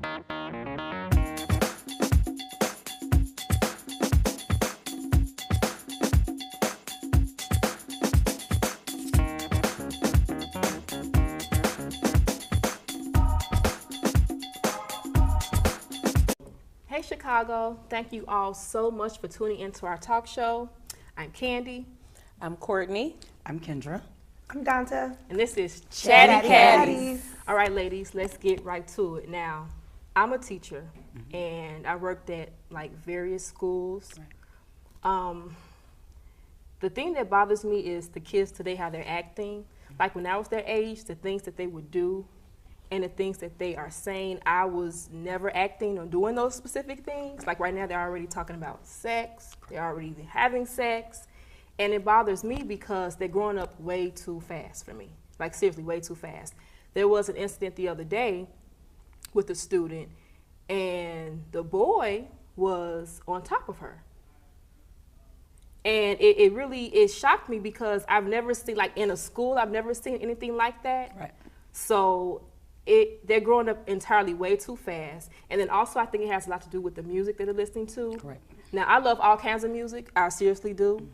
Hey Chicago, thank you all so much for tuning into our talk show. I'm Candy. I'm Courtney. I'm Kendra. I'm Donta. And this is Chatty Catties. All right, ladies, let's get right to it. Now, I'm a teacher, and I worked at like various schools. The thing that bothers me is the kids today, how they're acting. Like when I was their age, the things that they would do and the things that they are saying, I was never acting or doing those specific things. Like right now, they're already talking about sex. They're already having sex. And it bothers me because they're growing up way too fast for me. Like seriously, way too fast. There was an incident the other day with a student, and the boy was on top of her. And it really shocked me because I've never seen, like in a school, I've never seen anything like that. Right. So they're growing up entirely way too fast. And then also I think it has a lot to do with the music that they're listening to. Correct. Now I love all kinds of music, I seriously do.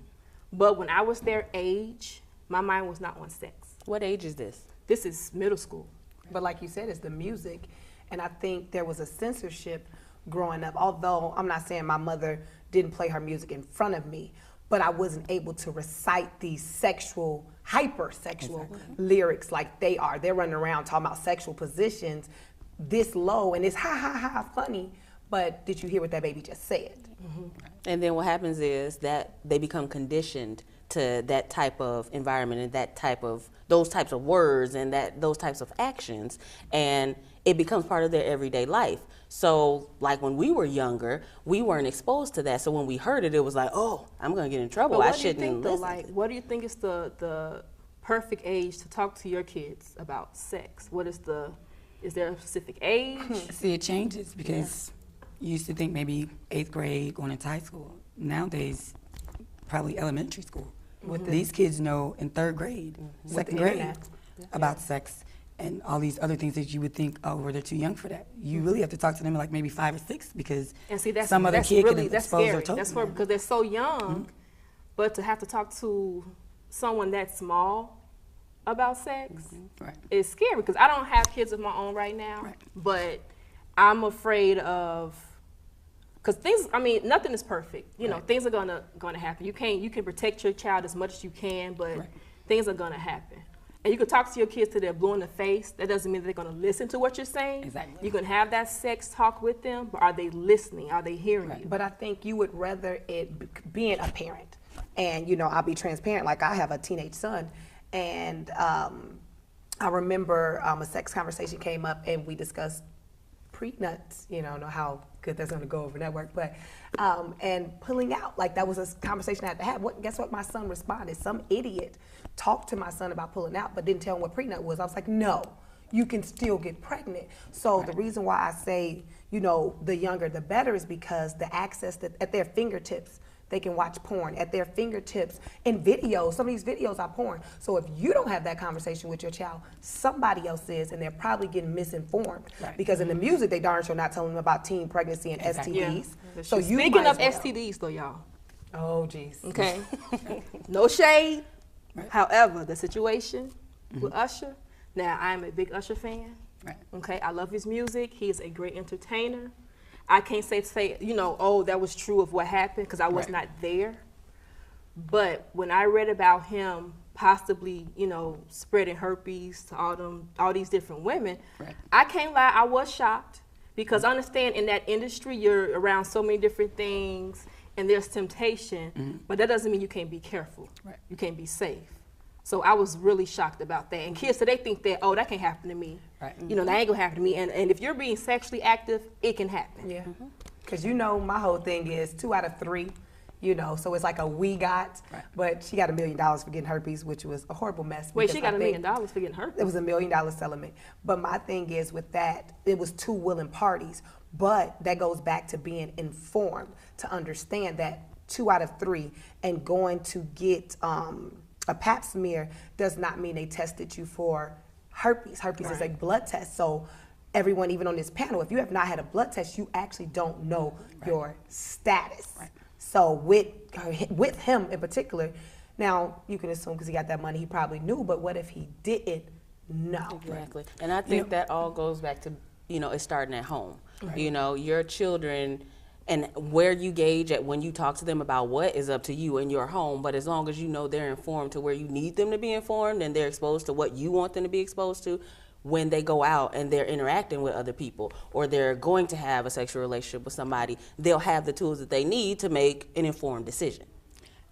But when I was their age, my mind was not on sex. What age is this? This is middle school. But like you said, it's the music. And I think there was a censorship growing up. Although I'm not saying my mother didn't play her music in front of me, but I wasn't able to recite these sexual, hypersexual lyrics like they are. They're running around talking about sexual positions this low, and it's ha ha ha funny. But did you hear what that baby just said? And then what happens is that they become conditioned to that type of environment and those types of words and those types of actions, and it becomes part of their everyday life. So like when we were younger, we weren't exposed to that. So when we heard it, it was like, oh, I'm gonna get in trouble. I shouldn't listen. Like, what do you think is the perfect age to talk to your kids about sex? Is there a specific age? See, it changes because you used to think maybe 8th grade going into high school. Nowadays, probably elementary school. These kids know in 3rd grade, 2nd grade about sex and all these other things that you would think, oh, well, they're too young for that. You really have to talk to them like maybe 5 or 6 because some other kid can expose their toes. Because they're so young, but to have to talk to someone that small about sex is scary because I don't have kids of my own right now, but I'm afraid of, because things, I mean, nothing is perfect. You know, things are gonna happen. You can protect your child as much as you can, but things are gonna happen. And you can talk to your kids till they're blue in the face. That doesn't mean that they're gonna listen to what you're saying. Exactly. You can have that sex talk with them, but are they listening? Are they hearing you? But I think you would rather it being a parent, and you know, I'll be transparent. Like I have a teenage son, and I remember a sex conversation came up, and we discussed pre-nuts. You know, I don't know how good that's going to go over network, but and pulling out, like that was a conversation I had to have. Guess what? My son responded. Some idiot talked to my son about pulling out, but didn't tell him what pre-nut was. I was like, no, you can still get pregnant. So the reason why I say, you know, the younger the better is because the access that at their fingertips. They can watch porn at their fingertips and videos. Some of these videos are porn. So if you don't have that conversation with your child, somebody else is, and they're probably getting misinformed. Because in the music, they darn sure not telling them about teen pregnancy and STDs. Yeah. So you speaking of STDs, though, y'all. Oh, geez. Okay. No shade. However, the situation with Usher. Now, I'm a big Usher fan. Okay, I love his music. He is a great entertainer. I can't say, you know, oh, that was true of what happened because I was not there. But when I read about him possibly, you know, spreading herpes to all these different women, I can't lie, I was shocked because I understand in that industry you're around so many different things and there's temptation, but that doesn't mean you can't be careful. You can't be safe. So I was really shocked about that. And kids today think that, oh, that can't happen to me. You know, that ain't gonna happen to me. And if you're being sexually active, it can happen. Yeah. Because you know, my whole thing is 2 out of 3, you know, so it's like a we got, but she got $1 million for getting herpes, which was a horrible mess. Wait, she got $1 million for getting herpes? It was $1 million settlement. But my thing is with that, it was 2 willing parties. But that goes back to being informed, to understand that 2 out of 3 and going to get a pap smear does not mean they tested you for herpes. Herpes is a blood test. So everyone, even on this panel, if you have not had a blood test, you actually don't know your status. Right. So with him in particular, now you can assume because he got that money, he probably knew, but what if he didn't know? Exactly. And I think that all goes back to, it's starting at home. Right. Your children, and where you gauge at when you talk to them about what is up to you in your home, but as long as you know they're informed to where you need them to be informed and they're exposed to what you want them to be exposed to, when they go out and they're interacting with other people or they're going to have a sexual relationship with somebody, they'll have the tools that they need to make an informed decision.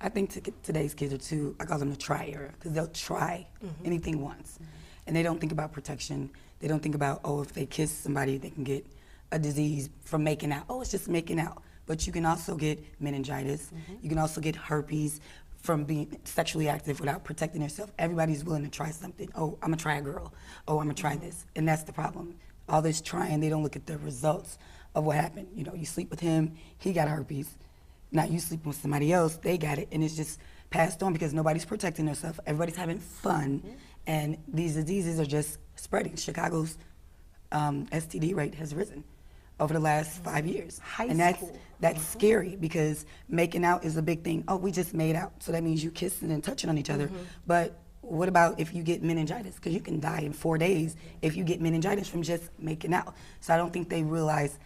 I think today's kids are too, I call them the try era, because they'll try anything once. And they don't think about protection. They don't think about, if they kiss somebody, they can get a disease from making out. It's just making out. But you can also get meningitis. You can also get herpes from being sexually active without protecting yourself. Everybody's willing to try something. I'm gonna try a girl. I'm gonna try this. And that's the problem. All this trying, they don't look at the results of what happened. You sleep with him, he got herpes. Now you sleep with somebody else, they got it, and it's just passed on because nobody's protecting themselves. Everybody's having fun, and these diseases are just spreading. Chicago's STD rate has risen over the last 5 years. And that's scary because making out is a big thing. We just made out, so that means you kissing and touching on each other. But what about if you get meningitis? Because you can die in 4 days if you get meningitis from just making out. So I don't think they realize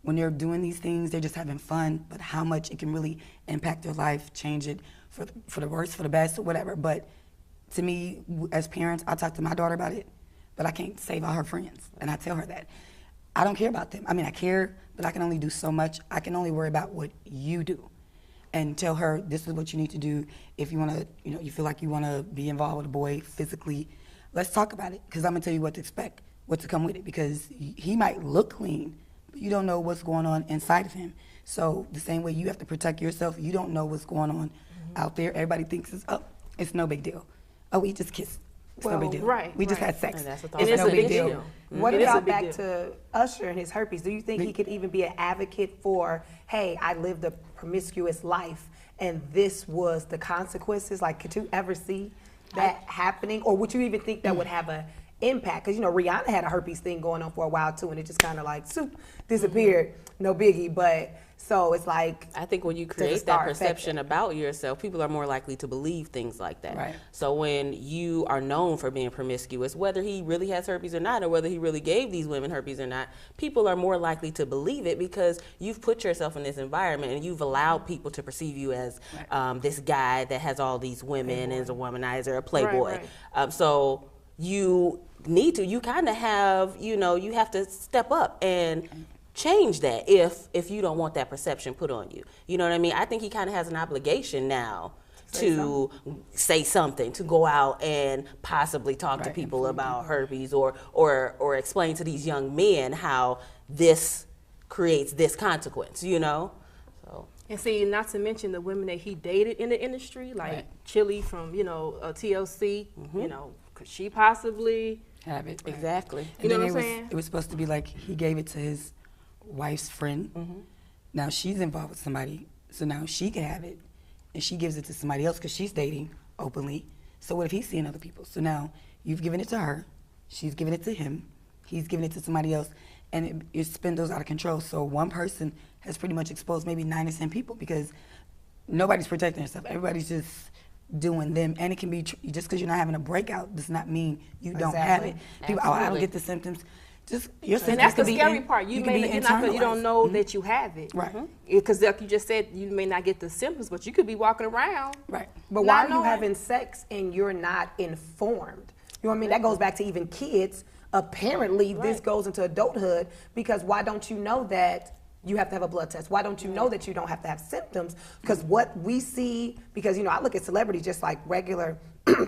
when they're doing these things, they're just having fun, but how much it can really impact their life, change it for the worse, for the best, or whatever. But to me, as parents, I talk to my daughter about it, but I can't save all her friends, and I tell her that. I don't care about them. I mean, I care, but I can only do so much. I can only worry about what you do and tell her this is what you need to do. If you want to, you feel like you want to be involved with a boy physically, let's talk about it, because I'm going to tell you what to expect, what to come with it, because he might look clean, but you don't know what's going on inside of him. So the same way you have to protect yourself, you don't know what's going on out there. Everybody thinks it's no big deal. We just kissed. It's no big deal. Right. We just had sex. It's no big deal. What about back to Usher and his herpes? Do you think he could even be an advocate for, hey, I lived a promiscuous life and this was the consequences? Like, could you ever see that happening? Or would you even think that would have an impact? Because, Rihanna had a herpes thing going on for a while too, and it just kind of like, disappeared. No biggie. But so it's like, I think when you create that perception about yourself, people are more likely to believe things like that. Right. So when you are known for being promiscuous, whether he really has herpes or not, or whether he really gave these women herpes or not, people are more likely to believe it because you've put yourself in this environment and you've allowed people to perceive you as this guy that has all these women and is a womanizer, a playboy. So you kind of have, you have to step up and change that if you don't want that perception put on you. You know what I mean? I think he kind of has an obligation now to say something, to go out and possibly talk to people about herpes or explain to these young men how this creates this consequence, So. And see, not to mention the women that he dated in the industry, like Chili from, TLC, could she possibly have it? Exactly. You know what I'm saying? It was supposed to be like he gave it to his wife's friend. Now she's involved with somebody, so now she can have it, and she gives it to somebody else because she's dating openly. So what if he's seeing other people? So now you've given it to her, she's giving it to him, he's giving it to somebody else, and it spindles out of control. So one person has pretty much exposed maybe 9 to 10 people because nobody's protecting themselves. Everybody's just doing them, and it can be just because you're not having a breakout does not mean you don't have it. People, I don't get the symptoms. Just your symptoms. And that's the could be scary part. You don't know that you have it, right? Because like you just said, you may not get the symptoms, but you could be walking around, right? But why are you having sex and you're not informed? You know what I mean? That goes back to even kids. Apparently, this goes into adulthood because why don't you know that you have to have a blood test? Why don't you know that you don't have to have symptoms? Because what we see, because I look at celebrities just like regular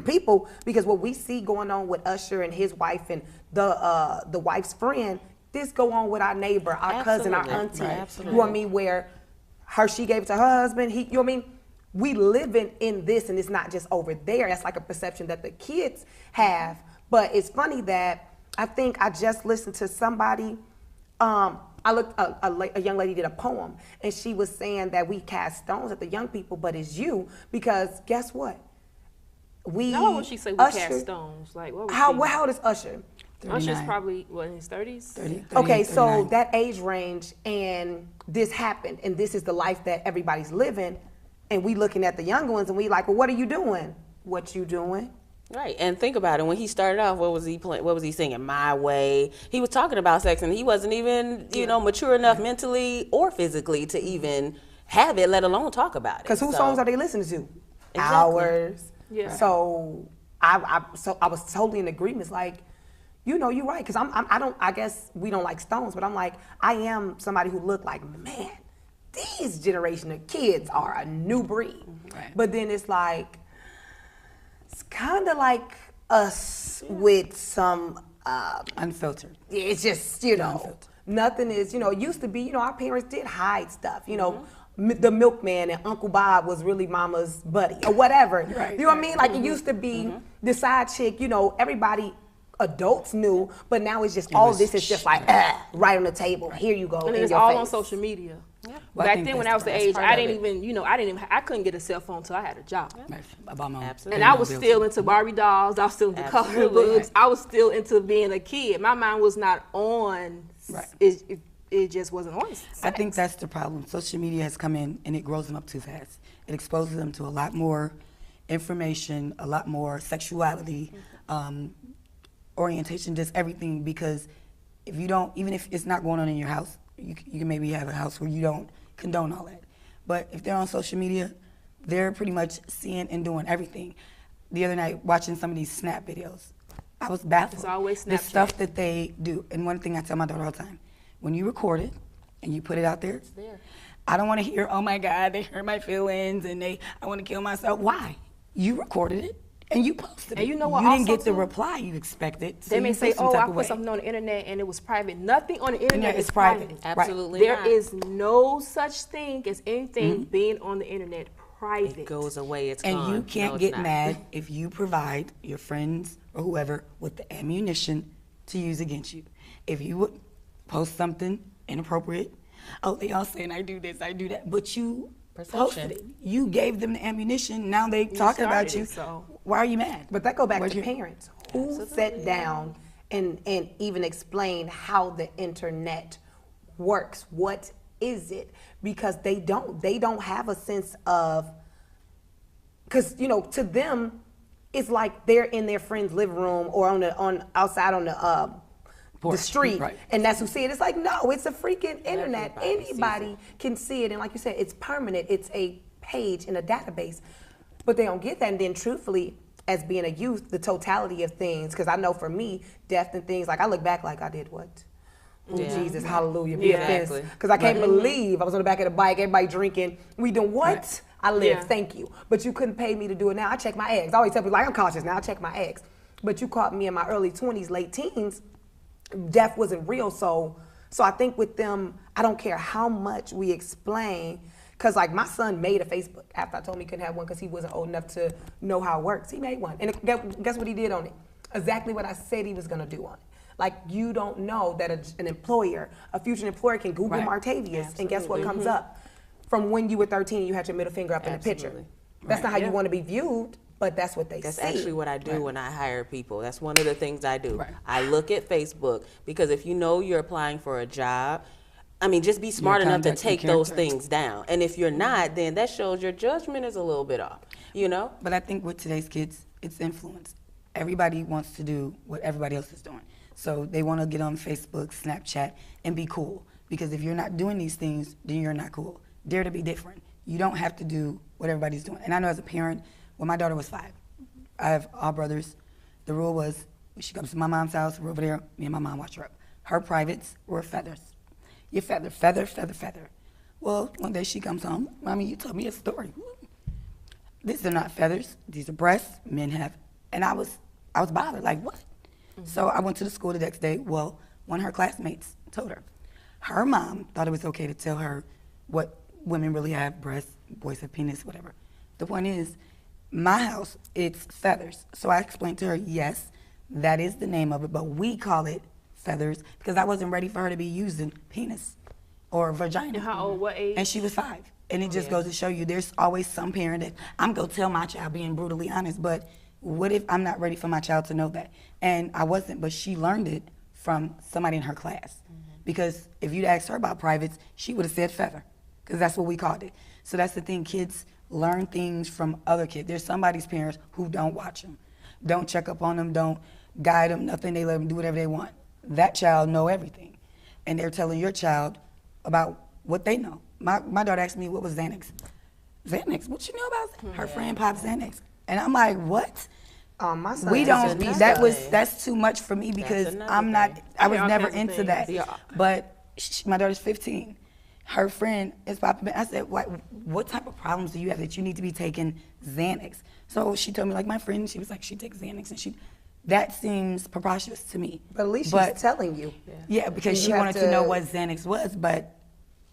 people, because what we see going on with Usher and his wife and the wife's friend, this go on with our neighbor, our cousin, our auntie. You know what I mean? Where she gave it to her husband. You know what I mean? We live in this, and it's not just over there. That's like a perception that the kids have. But it's funny that I think I just listened to somebody. A young lady did a poem, and she was saying that we cast stones at the young people, but it's you, because guess what? How would she say we cast stones? Like, what was how old is Usher? Usher's probably, what, in his 30s? 30, Okay, 38, so 39. that age range, and this happened, and this is the life that everybody's living, and we looking at the younger ones, and we like, well, what are you doing? What you doing? Right, and think about it. When he started off, what was he playing? What was he singing? My Way. He was talking about sex, and he wasn't even, mature enough mentally or physically to even have it, let alone talk about it. Because whose songs are they listening to? Exactly. Ours. Yeah. So I was totally in agreement. It's like, you're right. Because I guess we don't like Stones, but I'm like, I am somebody who look like, man, these generation of kids are a new breed. Right. But then it's like, it's kind of like us with some, Unfiltered. it's just, Unfiltered. nothing is, it used to be, our parents did hide stuff, the milkman and Uncle Bob was really mama's buddy or whatever. Right, you know what I mean? Like it used to be the side chick, everybody, adults knew, but now it's just all this is just like right on the table. Here you go. And in it's your all face. on social media. Well, I Back think then, when that's I was the part age, of I it. didn't even, I couldn't get a cell phone until I had a job. Right. About my Absolutely. And I was still into Barbie dolls. I was still into coloring Absolutely. books. I was still into being a kid. My mind was not on. Right. It just wasn't on. I think that's the problem. Social media has come in and it grows them up too fast. It exposes them to a lot more information, a lot more sexuality, orientation, just everything. Because if you don't, even if it's not going on in your house, you can maybe have a house where you don't condone all that. But if they're on social media, they're pretty much seeing and doing everything. The other night, watching some of these Snap videos, I was baffled. It's always The Snapchat. stuff that they do. And one thing I tell my daughter all the time, when you record it and you put it out there, It's there. I don't want to hear, oh my God, they hurt my feelings and I want to kill myself. Why? You recorded it and you posted it. And you know what You didn't also get the too? reply you expected. So They may you say, feel some "Oh, type I of put way. something on the internet and it was private." Nothing on the internet is is private. private. Absolutely There not. is no such thing as anything being on the internet private. It goes away. It's And gone. you can't No, it's get not. mad if you provide your friends or whoever with the ammunition to use against you. If you would post something inappropriate, oh, they all saying I do this, I do that, but you posted it. You gave them the ammunition. Now they talking about started you. it, so. Why are you mad? But that go back Where's to your- parents. Who sat down and even explained how the internet works? What is it? Because they don't have a sense of, because to them it's like they're in their friend's living room or outside on the Porch, street, right. and that's who see it. It's like, no, it's a freaking internet. Everybody sees Anybody can see it, and like you said, it's permanent. It's a page in a database, but they don't get that. And then, truthfully, as being a youth, the totality of things, because I know for me, death and things, like I look back like I did what? Oh, Yeah. Jesus, hallelujah, be Yeah. offense. Exactly. Because I can't believe I was on the back of the bike, everybody drinking. We doing what? Right. I live, Yeah. thank you. But you couldn't pay me to do it now. I check my eggs. I always tell people, like, I'm cautious now, I check my eggs. But you caught me in my early 20s, late teens, death wasn't real. So I think with them, I don't care how much we explain, because like my son made a Facebook after I told him he couldn't have one because he wasn't old enough to know how it works. He made one. And guess what he did on it? Exactly what I said he was going to do on it. Like, you don't know that an employer, a future employer can Google Right. Martavius, and guess what comes up? From when you were 13 and you had your middle finger up in the picture. Absolutely. That's not how Yeah. you want to be viewed, but that's what they That's see. actually what I do when I hire people. That's one of the things I do. Right. I look at Facebook because if you know you're applying for a job, I mean, just be smart enough to conduct and take those character. things down. And if you're not, then that shows your judgment is a little bit off, But I think with today's kids, it's influence. Everybody wants to do what everybody else is doing. So they want to get on Facebook, Snapchat, and be cool. Because if you're not doing these things, then you're not cool. Dare to be different. You don't have to do what everybody's doing. And I know as a parent, when my daughter was 5, I have all brothers. The rule was, when she comes to my mom's house, we're over there, me and my mom watch her up. Her privates were feathers. You feather, feather, feather, feather. Well, one day she comes home, Mommy, you told me a story. These are not feathers. These are breasts. Men have. And I was bothered. Like, what? So I went to the school the next day. Well, one of her classmates told her. Her mom thought it was okay to tell her what women really have, breasts, boys have penis, whatever. The point is, my house, it's feathers. So I explained to her, yes, that is the name of it, but we call it feathers because I wasn't ready for her to be using penis or vagina. And how old? What age? And she was 5. And it just goes to show you there's always some parent that I'm going to tell my child, being brutally honest, but What if I'm not ready for my child to know that? And I wasn't, but she learned it from somebody in her class. Because if you'd asked her about privates, she would have said feather, because that's what we called it. So that's the thing, kids learn things from other kids. There's somebody's parents who don't watch them, don't check up on them, don't guide them, nothing, they let them do whatever they want. That child know everything. And they're telling your child about what they know. My daughter asked me, what was Xanax? Xanax, what you know about her friend popped Xanax? And I'm like, what? My son We don't. another That's too much for me because another I'm not. thing. I was all never kinds of into that. things. Yeah. But my daughter's 15. Her friend is popping. I said, what type of problems do you have that you need to be taking Xanax? So she told me, like, my friend, she was like, she takes Xanax, and that seems preposterous to me. But at least she's telling you. Yeah, because she You have wanted to know what Xanax was, but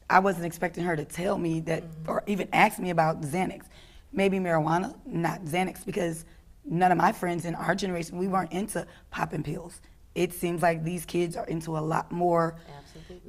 I wasn't expecting her to tell me that or even ask me about Xanax. Maybe marijuana, not Xanax, because none of my friends in our generation, we weren't into popping pills. It seems like these kids are into a lot more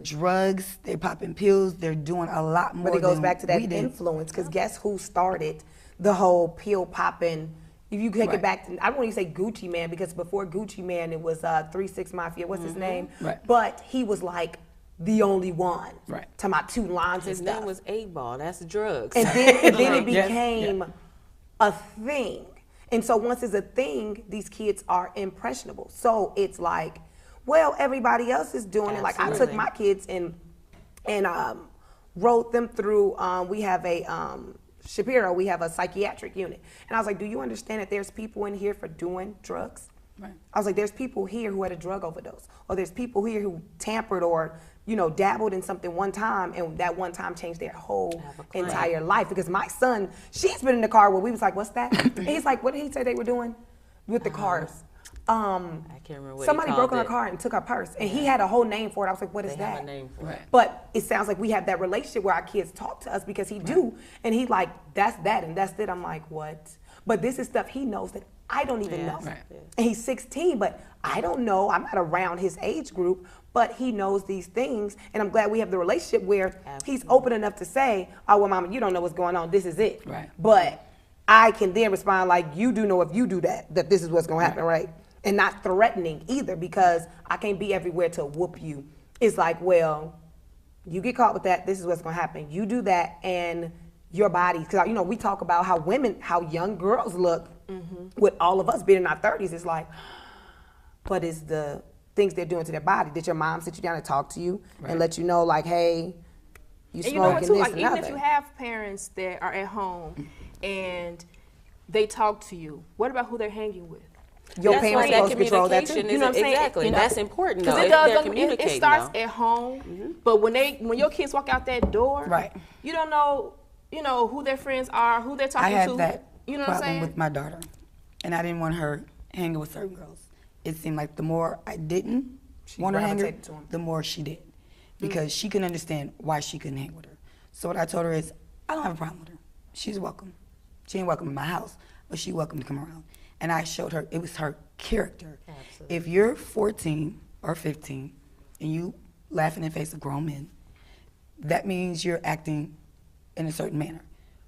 drugs. They're popping pills. They're doing a lot more. But it goes than back to that we did. influence, because guess who started the whole pill popping? If you take it Right. back to, I don't want to say Gucci Man, because before Gucci Man, it was 3-6 Mafia. What's his name? Right. But he was like the only one. Right. Talking about 2 lines His and stuff. name was 8-Ball. That's drugs. And then it Yes. became a thing. And so once it's a thing, these kids are impressionable. So it's like, well, everybody else is doing it. Like I took Absolutely. my kids and wrote them through. We have a Shapiro. We have a psychiatric unit, and I was like, do you understand that there's people in here for doing drugs? Right. I was like, there's people here who had a drug overdose, or there's people here who tampered or dabbled in something one time, and that one time changed their whole entire life. Because my son, she's been in the car where we was like, what's that? And he's like, what did he say they were doing with the cars? I can't remember what Somebody he broke called in our car and took our purse, and he had a whole name for it. I was like, what is They that? have a name for it. But it sounds like we have that relationship where our kids talk to us because he do, and he like, that's that and that's it. I'm like, what? But this is stuff he knows that I don't even know. Right. And he's 16, but I don't know. I'm not around his age group, but he knows these things, and I'm glad we have the relationship where he's open enough to say, oh, well, mama, you don't know what's going on. This is it. Right. But I can then respond like, you do know if you do that this is what's going to happen, right? And not threatening either, because I can't be everywhere to whoop you. It's like, well, you get caught with that, this is what's gonna happen. You do that, and your body, because we talk about how young girls look with all of us being in our 30s. It's like, but it's the things they're doing to their body. Did your mom sit you down and talk to you and let you know, like, hey, you And you know what smoking too, this like and even other? if you have parents that are at home and they talk to you, what about who they're hanging with? Your That's parents why supposed to control that too. communication You know what I'm saying? Exactly. You know, That's important though. Because If they're communicating it starts though. at home, but when your kids walk out that door, Right. you don't know, who their friends are, who they're I talking had to. that You know what I'm problem saying? with my daughter, and I didn't want her hanging with certain girls. It seemed like the more I didn't want her to hang gravitated to with, 'em. the more she did, because she couldn't understand why she couldn't hang with her. So what I told her is, I don't have a problem with her. She's welcome. She ain't welcome in my house, but she welcome to come around. And I showed her it was her character. Absolutely. If you're 14 or 15 and you laugh in the face of grown men, that means you're acting in a certain manner.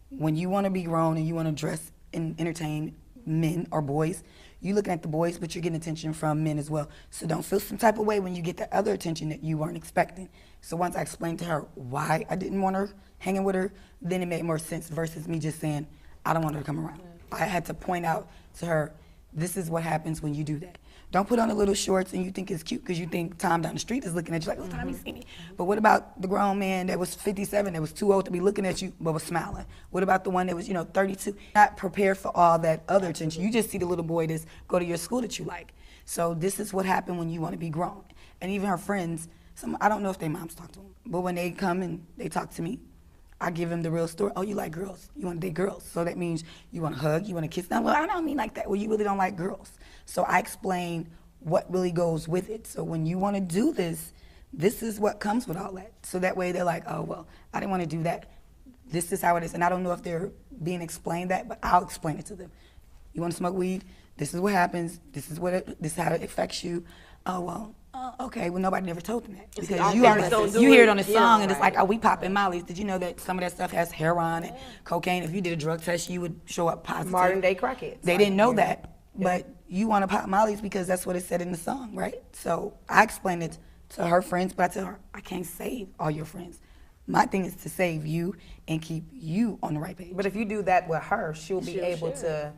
When you want to be grown and you want to dress and entertain men or boys, you're looking at the boys, but you're getting attention from men as well. So don't feel some type of way when you get the other attention that you weren't expecting. So once I explained to her why I didn't want her hanging with her, then it made more sense versus me just saying, I don't want her to come around. I had to point out to her, this is what happens when you do that. Don't put on the little shorts and you think it's cute because you think Tom down the street is looking at you like, oh, Tommy see me. But what about the grown man that was 57, that was too old to be looking at you, but was smiling? What about the one that was, 32? Not prepared for all that other attention. You just see the little boy that's go to your school that you like. So this is what happened when you want to be grown. And even her friends, I don't know if their moms talk to them, but when they come and they talk to me, I give them the real story. Oh, you like girls. You want to date girls. So that means you want to hug, you want to kiss. Now, well, I don't mean like that. Well, you really don't like girls. So I explain what really goes with it. So when you want to do this, this is what comes with all that. So that way they're like, oh, well, I didn't want to do that. This is how it is. And I don't know if they're being explained that, but I'll explain it to them. You want to smoke weed? This is what happens. This is how it affects you. Oh, well. Okay, well, nobody never told them that. Because you hear it on the song, and it's like, oh, we popping mollies. Did you know that some of that stuff has heroin and cocaine? If you did a drug test, you would show up positive. Modern day crackheads. They didn't know that But you want to pop mollies because that's what it said in the song, right? So I explained it to her friends, but I tell her, I can't save all your friends. My thing is to save you and keep you on the right page. But if you do that with her, she'll be able to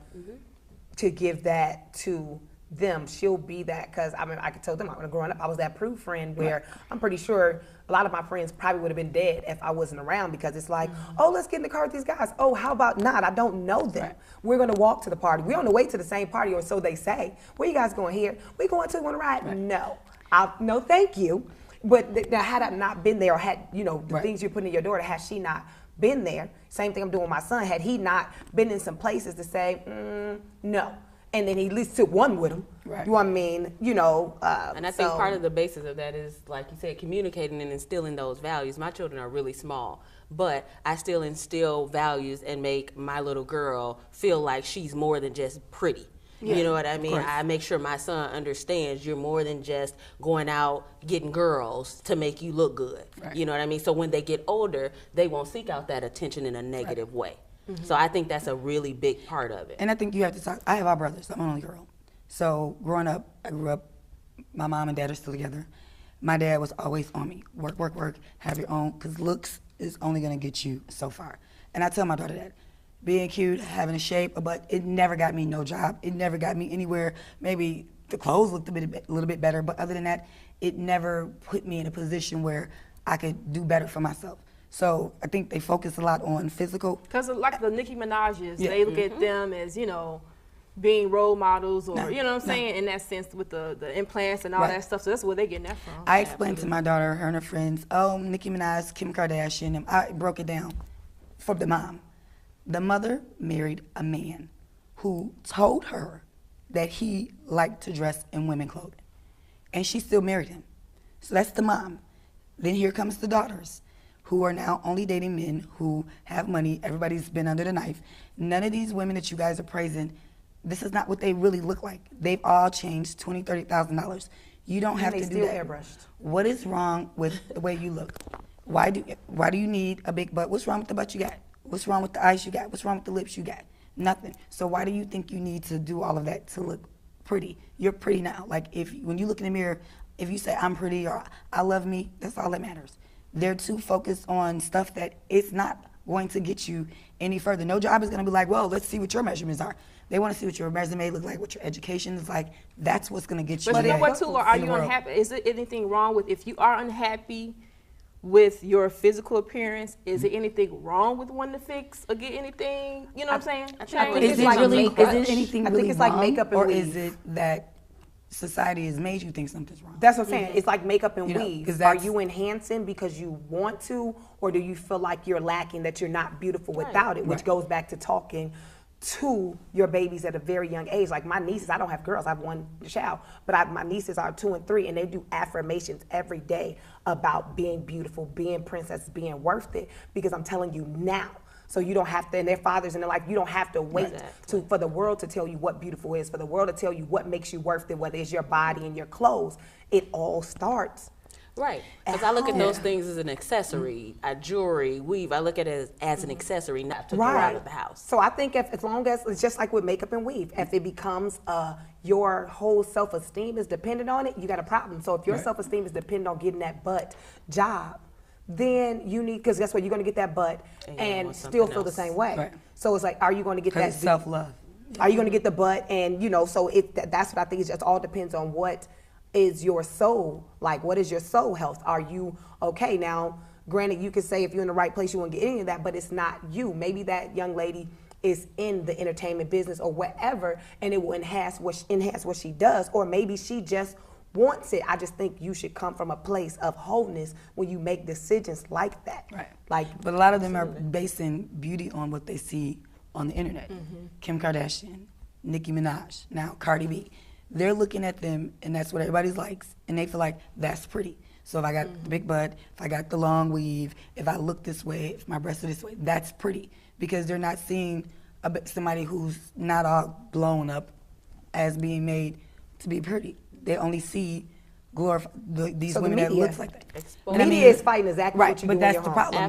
give that to them. She'll be that, because I mean, I could tell them, growing up, I was that proof friend where I'm pretty sure a lot of my friends probably would have been dead if I wasn't around, because it's like, oh, let's get in the car with these guys. Oh, how about not? I don't know them. Right. We're going to walk to the party. We're on the way to the same party, or so they say. Where you guys going here? We going to want to ride? Right. No, thank you. But now, had I not been there, or had, the things you're putting in your daughter, had she not been there, same thing I'm doing with my son, had he not been in some places to say, no. And then he at least took one with him. Right. You know what I mean? And I think part of the basis of that is, like you said, communicating and instilling those values. My children are really small, but I still instill values and make my little girl feel like she's more than just pretty. Yeah, you know what I mean? I make sure my son understands you're more than just going out getting girls to make you look good. Right. You know what I mean? So when they get older, they won't seek out that attention in a negative way. Mm-hmm. So I think that's a really big part of it. And I think you have to talk. I have all brothers. I'm an only girl. So growing up, I grew up, my mom and dad are still together. My dad was always on me. Work, work, work, have your own, because looks is only going to get you so far. And I tell my daughter that. Being cute, having a shape, but it never got me no job. It never got me anywhere. Maybe the clothes looked a little bit better, but other than that, it never put me in a position where I could do better for myself. So I think they focus a lot on physical. Because like the Nicki Minaj's, they look at them as, being role models, or, you know what I'm saying, in that sense with the implants and all that stuff. So that's where they're getting that from. I explained to my daughter, her and her friends, Nicki Minaj, Kim Kardashian, and I broke it down for the mom. The mother married a man who told her that he liked to dress in women's clothing, and she still married him. So that's the mom. Then here comes the daughters, who are now only dating men who have money. Everybody's been under the knife. None of these women that you guys are praising, this is not what they really look like. They've all changed $20,000, $30,000. You don't have to do that. Airbrushed. What is wrong with the way you look? Why do you need a big butt? What's wrong with the butt you got? What's wrong with the eyes you got? What's wrong with the lips you got? Nothing. So why do you think you need to do all of that to look pretty? You're pretty now. Like when you look in the mirror, if you say I'm pretty or I love me, that's all that matters. They're too focused on stuff that it's not going to get you any further. No job is going to be like, well, let's see what your measurements are. They want to see what your resume looks like, what your education is like. That's what's going to get you. But you know what, too? Are you unhappy? Is there anything wrong with, if you are unhappy with your physical appearance, is there anything wrong with wanting to fix or get anything? You know what I'm saying? Is it anything really wrong, like makeup and or weave. Is it that society has made you think something's wrong? That's what I'm saying. It's like makeup and weave. Are you enhancing because you want to, or do you feel like you're lacking, that you're not beautiful without it, which goes back to talking to your babies at a very young age. Like my nieces, I don't have girls, I have one child, but my nieces are 2 and 3, and they do affirmations every day about being beautiful, being princess, being worth it, because I'm telling you now. So you don't have to, and their fathers in their life, you don't have to wait for the world to tell you what beautiful is, for the world to tell you what makes you worth it, whether it's your body and your clothes. It all starts. Right, because I look at those things as an accessory, a jewelry, weave. I look at it as an accessory, not to go out of the house. So I think as long as, it's just like with makeup and weave, if it becomes your whole self-esteem is dependent on it, you got a problem. So if your self-esteem is dependent on getting that butt job, then you need, because guess what, you're going to get that butt and still feel the same way. Right. So it's like, are you going to get that? It's self-love. Are you going to get the butt? And so that's what I think. It just all depends on what is your soul, like what is your soul health? Are you okay? Now, granted, you could say if you're in the right place, you won't get any of that, but it's not you. Maybe that young lady is in the entertainment business or whatever, and it will enhance what she does, or maybe she just wants it. I just think you should come from a place of wholeness when you make decisions like that. Right. But a lot of them are basing beauty on what they see on the internet. Kim Kardashian, Nicki Minaj, now Cardi B. They're looking at them, and that's what everybody likes, and they feel like that's pretty. So if I got the big butt, if I got the long weave, if I look this way, if my breasts are this way, that's pretty. Because they're not seeing somebody who's not all blown up as being made to be pretty. They only see these women that look like that. Media is fighting exactly what you do in your home. But that's the problem.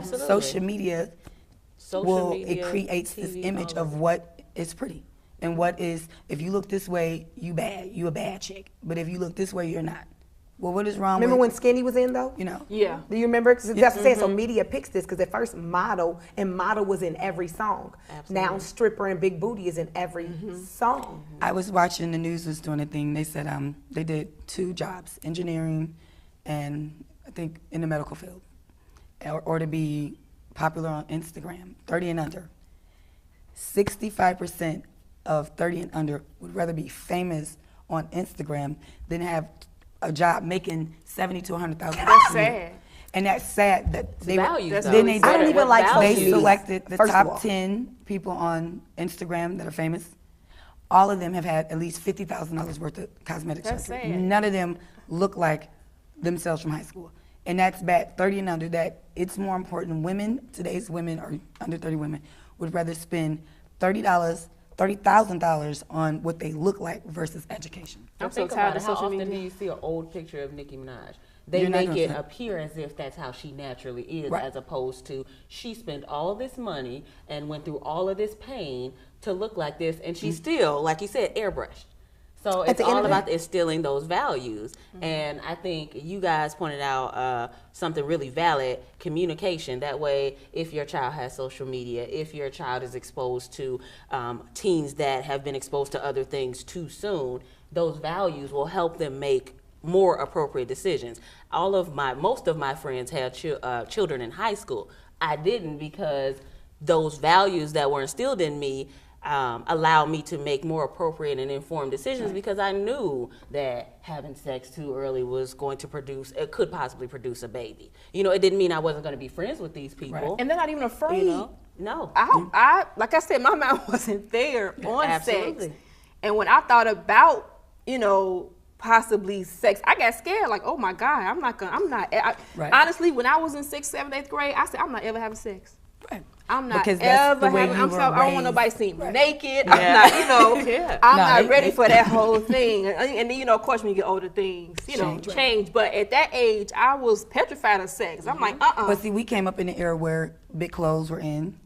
Absolutely. It creates TV, this image of what is pretty. And what is, if you look this way, you bad. You a bad chick. But if you look this way, you're not. Well, what is wrong Remember with... when Skinny was in, though? You know? Yeah. Do you remember? 'Cause that's what I'm saying. So media picks this because at first Model was in every song. Absolutely. Now Stripper and Big Booty is in every song. I was watching the news was doing a thing. They said they did 2 jobs, engineering and I think in the medical field, or to be popular on Instagram, 30 and under. 65% of 30 and under would rather be famous on Instagram than have a job making $70,000 to $100,000. That's sad. And that's sad that they values, though. then they I don't even like they social media, selected the first of all. top 10 people on Instagram that are famous. All of them have had at least $50,000 worth of cosmetic That's surgery. sad. None of them look like themselves from high school. And that's bad, 30 and under, that it's more important. Women, today's women, or under 30 women, would rather spend $30,000 on what they look like versus education. I'm so Think tired about of it. How social often media. do you see an old picture of Nicki Minaj? They You're not make gonna it say- appear as if that's how she naturally is, Right. as opposed to she spent all this money and went through all of this pain to look like this, and she's still, like you said, airbrushed. So it's the end all of about it- instilling those values. And I think you guys pointed out something really valid, communication. That way, if your child has social media, if your child is exposed to teens that have been exposed to other things too soon, those values will help them make more appropriate decisions. Most of my friends had children in high school. I didn't, because those values that were instilled in me allowed me to make more appropriate and informed decisions, because I knew that having sex too early was going to could possibly produce a baby. You know, it didn't mean I wasn't going to be friends with these people. And they're not even afraid. You know? No. I like I said, my mind wasn't there on Absolutely. sex. And when I thought about, possibly sex, I got scared. Like, oh my God, Right. honestly, when I was in 6th, 7th, 8th grade, I said, I'm not ever having sex. Right. I'm not Because that's ever the way having, you I'm were sorry, I don't want raised. nobody seeing me Right. naked. Yeah. I'm not, Yeah. I'm No, not it- ready it- for that whole thing. And then, of course, when you get older, things, Change. change. But at that age, I was petrified of sex. I'm like, But see, we came up in an era where big clothes were in,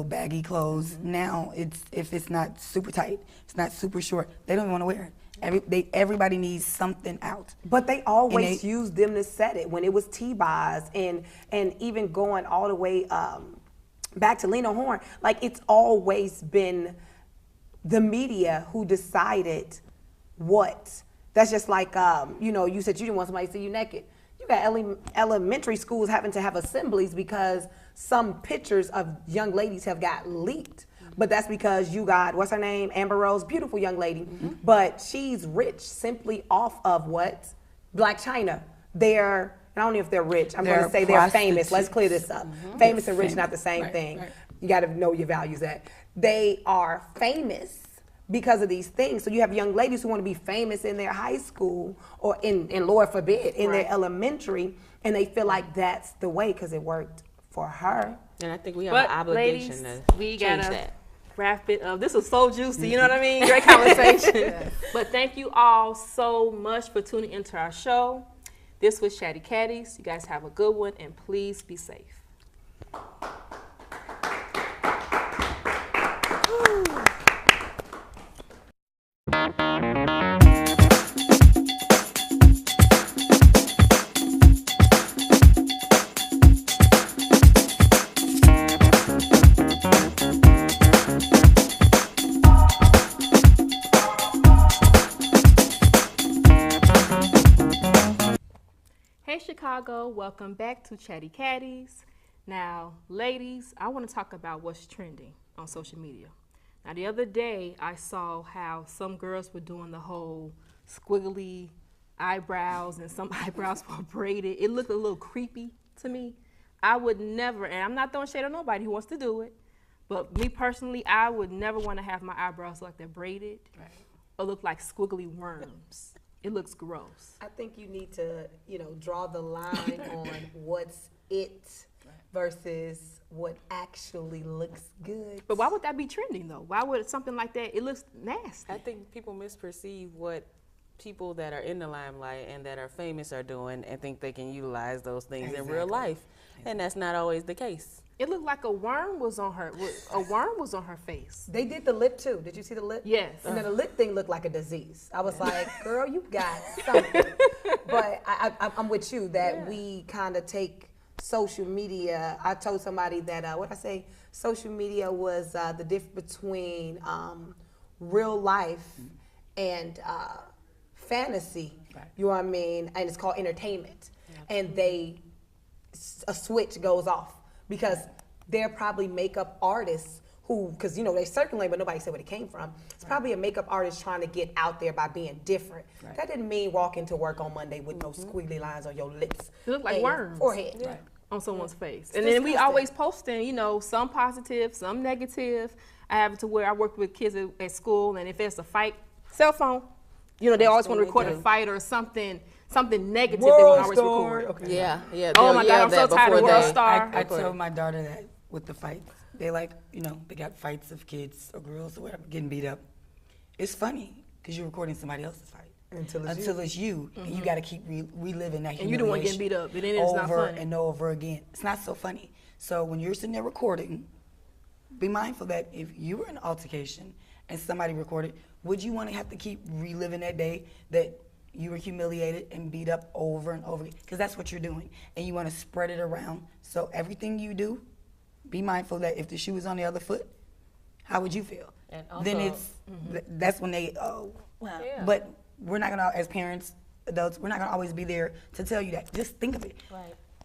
baggy clothes. Now, if it's not super tight, it's not super short, they don't even want to wear it. Everybody needs something out. But they always And used them to set it when it was T-Boz and even going all the way back to Lena Horne. Like, it's always been the media who decided what. That's just like, you said you didn't want somebody to see you naked. You got elementary schools having to have assemblies because some pictures of young ladies have got leaked. But that's because you got, what's her name? Amber Rose, beautiful young lady. But she's rich simply off of what? Black China. I don't know if they're rich. I'm going They're to say they're famous. Let's prostitutes. clear this up. Famous and rich, Famous. not the same Right, thing. right. You got to know your values at. They are famous because of these things. So you have young ladies who want to be famous in their high school or in Lord forbid, in their elementary, and they feel like that's the way because it worked for her. And I think we have but an obligation ladies, to we change gotta that. wrap it up. This was so juicy, you know what I mean? Great conversation. But thank you all so much for tuning into our show. This was Chatty Catties. You guys have a good one, and please be safe. Hey Chicago, welcome back to Chatty Catties. Now, ladies, I want to talk about what's trending on social media. Now, the other day, I saw how some girls were doing the whole squiggly eyebrows, and some eyebrows were braided. It looked a little creepy to me. I would never, and I'm not throwing shade on nobody who wants to do it, but me personally, I would never want to have my eyebrows like they're braided or look like squiggly worms. It looks gross. I think you need to, draw the line on what's it versus what actually looks good. But why would that be trending though? Why would something like that? It looks nasty. I think people misperceive what people that are in the limelight and that are famous are doing and think they can utilize those things in real life. And that's not always the case. It looked like a worm was on her. A worm was on her face. They did the lip too. Did you see the lip? Yes. And then the lip thing looked like a disease. I was like, girl, you got something. But I'm with you that we kind of take social media. I told somebody that, what I say, social media was the difference between real life and fantasy. Right. You know what I mean? And it's called entertainment. And a switch goes off. Because they're probably makeup artists who, because you know they circulate, but nobody said where it came from. It's probably a makeup artist trying to get out there by being different. Right. That didn't mean walk into work on Monday with no squiggly lines on your lips. It looked like worms. Forehead. Right. On someone's face. And then we always posting, you know, some positive, some negative. I have it to where I work with kids at school, and if there's a fight, cell phone. You know, they always want to record a fight or something negative they want to always record. Okay. Yeah. Oh my God, I'm so tired of World Star. I told my daughter that with the fights. They they got fights of kids or girls or whatever getting beat up. It's funny because you're recording somebody else's fight. Until it's you. And you got to keep reliving that humiliation. And you the one getting beat up. And then it's not funny. Over and over again. It's not so funny. So when you're sitting there recording, be mindful that if you were in an altercation and somebody recorded, would you want to have to keep reliving that day that you were humiliated and beat up over and over again? Because that's what you're doing. And you want to spread it around. So everything you do, be mindful that if the shoe is on the other foot, how would you feel? And also, then that's when they, but we're not gonna, as parents, adults, we're not gonna always be there to tell you that. Just think of it.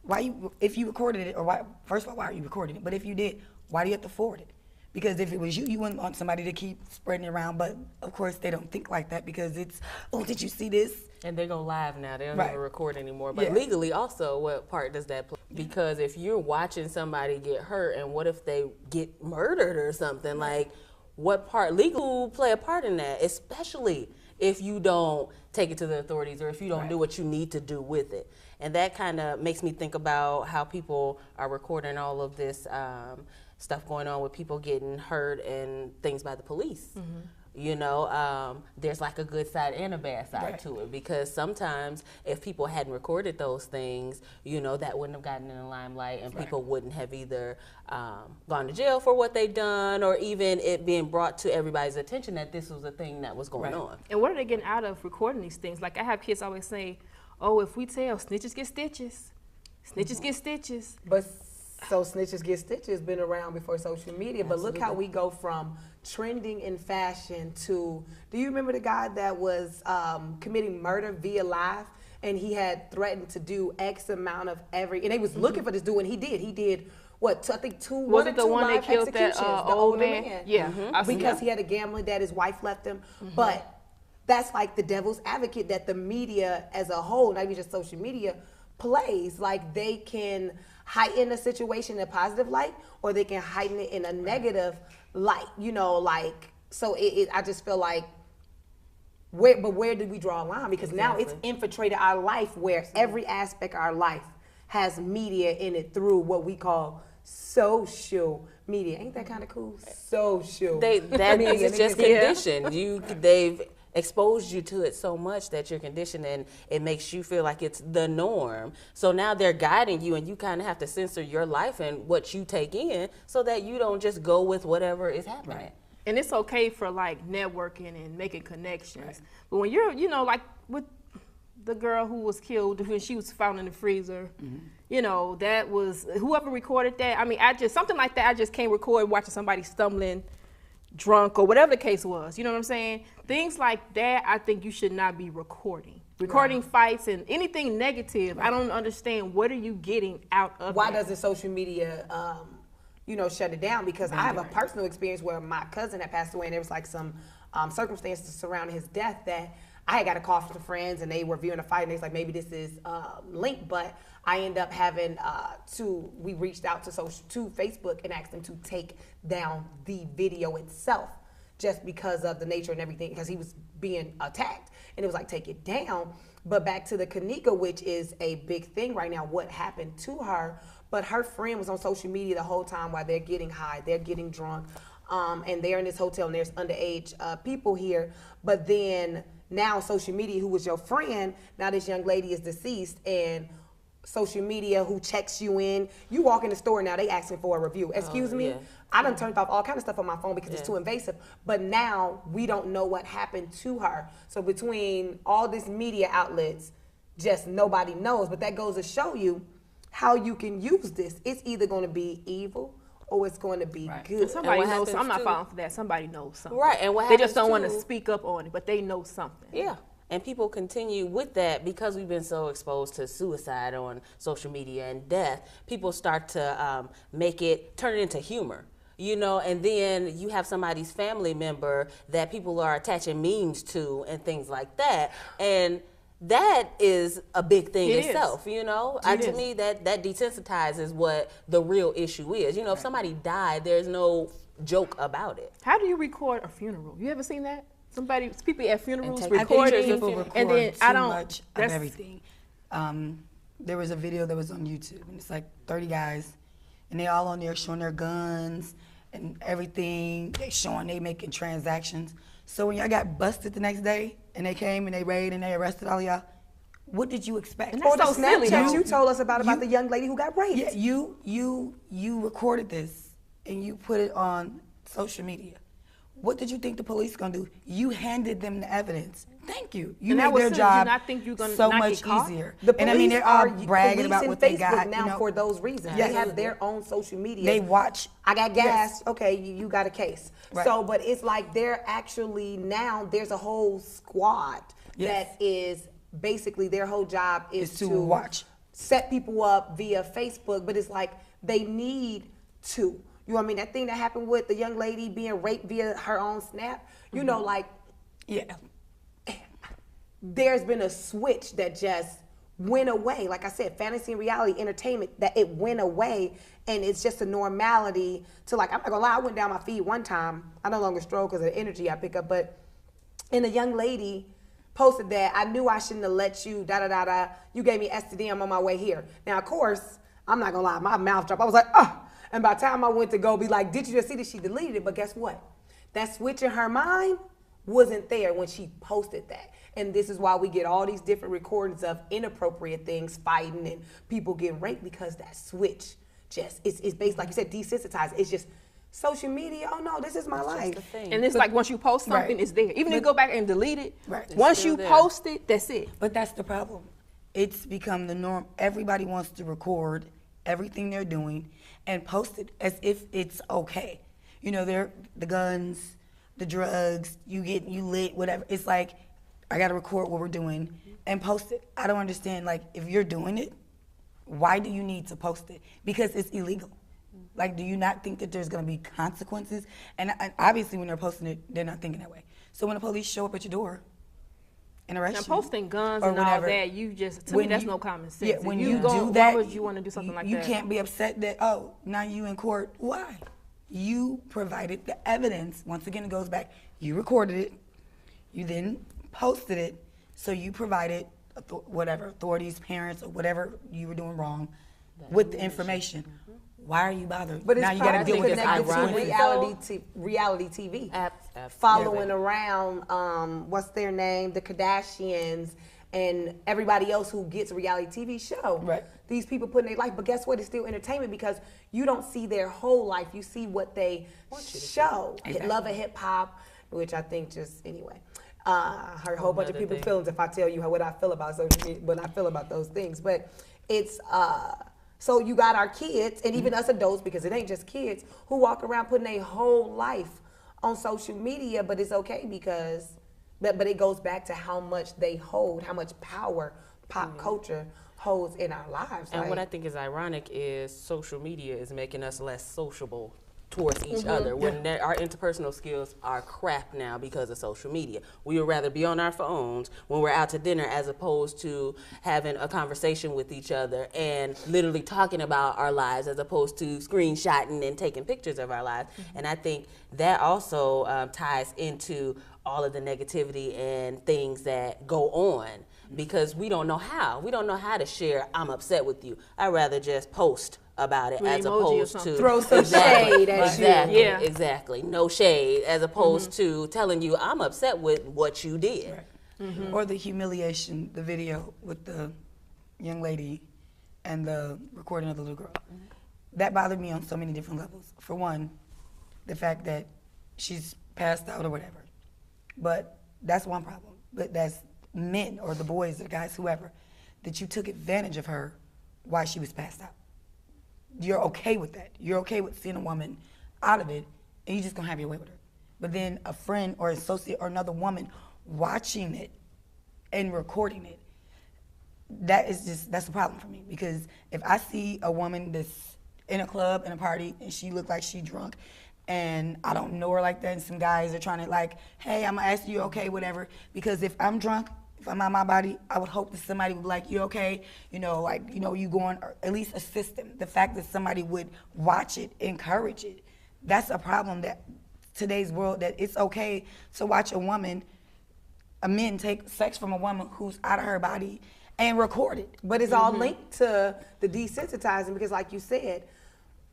Right. If you recorded it, or first of all, why are you recording it? But if you did, why do you have to forward it? Because if it was you, you wouldn't want somebody to keep spreading it around. But of course, they don't think like that because it's, oh, did you see this? And they go live now. They don't even record anymore. But legally, also, what part does that play? Because if you're watching somebody get hurt, and what if they get murdered or something? Like, what part? Legal play a part in that, especially if you don't take it to the authorities or if you don't do what you need to do with it. And that kind of makes me think about how people are recording all of this stuff going on with people getting hurt and things by the police. You know, there's like a good side and a bad side to it, because sometimes if people hadn't recorded those things, you know, that wouldn't have gotten in the limelight, and people wouldn't have either gone to jail for what they've done, or even it being brought to everybody's attention that this was a thing that was going on. And what are they getting out of recording these things? Like I have kids always say, oh, if we tell, snitches get stitches. Snitches get stitches. But so snitches get stitches been around before social media. But look how we go from trending in fashion to, do you remember the guy that was committing murder via live, and he had threatened to do X amount of and they was looking for this dude, and he did what, I think two was it the one that killed that the old man? Yeah. Because he had a gambling that his wife left him. But that's like the devil's advocate that the media as a whole, not even just social media, plays. Like they can heighten a situation in a positive light, or they can heighten it in a negative light, you know, like, so I just feel like, where did we draw a line? Because now it's infiltrated our life, where every aspect of our life has media in it through what we call social media. Ain't that kind of cool? Social. That means it's just conditioned. They've exposed you to it so much that you're conditioned, and it makes you feel like it's the norm. So now they're guiding you, and you kind of have to censor your life and what you take in so that you don't just go with whatever is happening. And it's okay for like networking and making connections. But when you're, you know, like with the girl who was killed when she was found in the freezer, you know, that was, whoever recorded that, I mean, something like that, I just can't record watching somebody stumbling drunk or whatever the case was, you know what I'm saying? Things like that, I think you should not be recording. Recording fights and anything negative, I don't understand, what are you getting out of Why that? doesn't social media, you know, shut it down? Because I have a personal experience where my cousin had passed away, and there was like some circumstances surrounding his death that I had got a call from some friends, and they were viewing a fight, and they was like, maybe this is linked, but I ended up having we reached out to Facebook and asked them to take down the video itself, just because of the nature and everything, because he was being attacked, and it was like, take it down. But back to the Kanika, which is a big thing right now, what happened to her, but her friend was on social media the whole time while they're getting high, they're getting drunk, and they're in this hotel, and there's underage people here, but then now social media, who was your friend, now this young lady is deceased, and social media who checks you in. You walk in the store now, they asking for a review. Excuse me? Yeah. I done turned off all kind of stuff on my phone because it's too invasive. But now we don't know what happened to her. So between all these media outlets, just nobody knows. But that goes to show you how you can use this. It's either going to be evil or it's going to be good. And somebody what knows. happens I'm not too- falling for that. Somebody knows something. Right, and what they just happens don't want to too- speak up on it, but they know something. Yeah. And people continue with that because we've been so exposed to suicide on social media and death. People start to turn it into humor, you know, and then you have somebody's family member that people are attaching memes to and things like that. And that is a big thing It itself, you know. To me, that desensitizes what the real issue is. You know, if somebody died, there's no joke about it. How do you record a funeral? You ever seen that? People at funerals take recording, pictures of People record and then too I don't. much of that's- everything. There was a video that was on YouTube, and it's like 30 guys, and they all on there showing their guns and everything. They making transactions. So when y'all got busted the next day, and they came and they raided and they arrested all y'all, what did you expect? And Or that's the so silly, Snapchat though. you told us about the young lady who got raped. Yeah, you recorded this and you put it on social media. What did you think the police gonna do? You handed them the evidence. Thank you. You And that made was their silly. job Do you not think you're gonna so not much get caught? easier. The And police I mean, they're all are bragging about policing what they Facebook got. now you know. for those reasons. Yes. They have their own social media. They watch. I got gas. Yes. Okay, you got a case. Right. So, but it's like they're actually now there's a whole squad Yes. that is basically their whole job is Is to watch. set people up via Facebook. But it's like they need to. You know what I mean? That thing that happened with the young lady being raped via her own Snap. You know, like Yeah. there's been a switch that just went away. Like I said, fantasy and reality entertainment, that it went away, and it's just a normality to, like, I'm not gonna lie, I went down my feed one time. I no longer stroll because of the energy I pick up, but and a young lady posted that I knew I shouldn't have let you da. You gave me STD, I'm on my way here. Now, of course, I'm not gonna lie, my mouth dropped. I was like, oh. And by the time I went to go be like, did you just see that she deleted it? But guess what? That switch in her mind wasn't there when she posted that. And this is why we get all these different recordings of inappropriate things, fighting and people getting raped, because that switch just, it's based, like you said, desensitized. It's just social media, oh no, this is my life. Just a thing. And it's like once you post something, Right. it's there. Even if you go back and delete it, Right. once still you there. post it, that's it. But that's the problem. It's become the norm. Everybody wants to record everything they're doing and post it as if it's okay. You know, they're the guns, the drugs, you lit, whatever. It's like, I gotta record what we're doing and post it. I don't understand, like, if you're doing it, why do you need to post it? Because it's illegal. Like, do you not think that there's gonna be consequences? And obviously when they're posting it, they're not thinking that way. So when the police show up at your door and arrest Now, you, posting guns or and all whatever, that, to me, when that's you- no common sense. Yeah, If when you you go, do that, why would you want to do something like you that? can't be upset that, oh, now you in court. Why? You provided the evidence. Once again, it goes back. You recorded it. You then posted it. So you provided whatever authorities, parents, or whatever you were doing wrong with the information. Why are you bothered? But it's now you got to probably deal with the connected to consequences. reality TV. Absolutely. Following around, what's their name? The Kardashians and everybody else who gets a reality TV show. Right. These people put in their life, but guess what? It's still entertainment because you don't see their whole life. You see what they show. Exactly. Love and hip hop, which I think just, anyway. I hurt a whole bunch of Another people's thing. feelings if I tell you what I feel about social media, what I feel about those things. But it's, so you got our kids, and even us adults, because it ain't just kids, who walk around putting their whole life on social media, but it's okay because, but it goes back to how much they hold, how much power pop culture holds in our lives. And like, what I think is ironic is social media is making us less sociable towards each other. When our interpersonal skills are crap now because of social media. We would rather be on our phones when we're out to dinner as opposed to having a conversation with each other and literally talking about our lives as opposed to screenshotting and taking pictures of our lives. And I think that also ties into all of the negativity and things that go on because we don't know how. We don't know how to share, I'm upset with you. I'd rather just post about it With as emoji or opposed something. to Throw some shade at you. exactly, Yeah. exactly. No shade, as opposed to telling you I'm upset with what you did. Or the humiliation, the video with the young lady, and the recording of the little girl. That bothered me on so many different levels. For one, the fact that she's passed out or whatever. But that's one problem. But that's men or the boys or the guys, whoever, that you took advantage of her while she was passed out. You're okay with that. You're okay with seeing a woman out of it, and you're just gonna have your way with her. But then a friend or associate or another woman watching it and recording it, that's a problem for me. Because if I see a woman that's in a club, in a party, and she look like she drunk, and I don't know her like that, and some guys are trying to like, hey, I'm gonna ask you okay, whatever. Because if I'm drunk, if I'm out of my body, I would hope that somebody would be like, you okay? You know, like, you know, you going, or at least assist them. The fact that somebody would watch it, encourage it, that's a problem that today's world, that it's okay to watch a man take sex from a woman who's out of her body and record it. But it's all linked to the desensitizing, because like you said,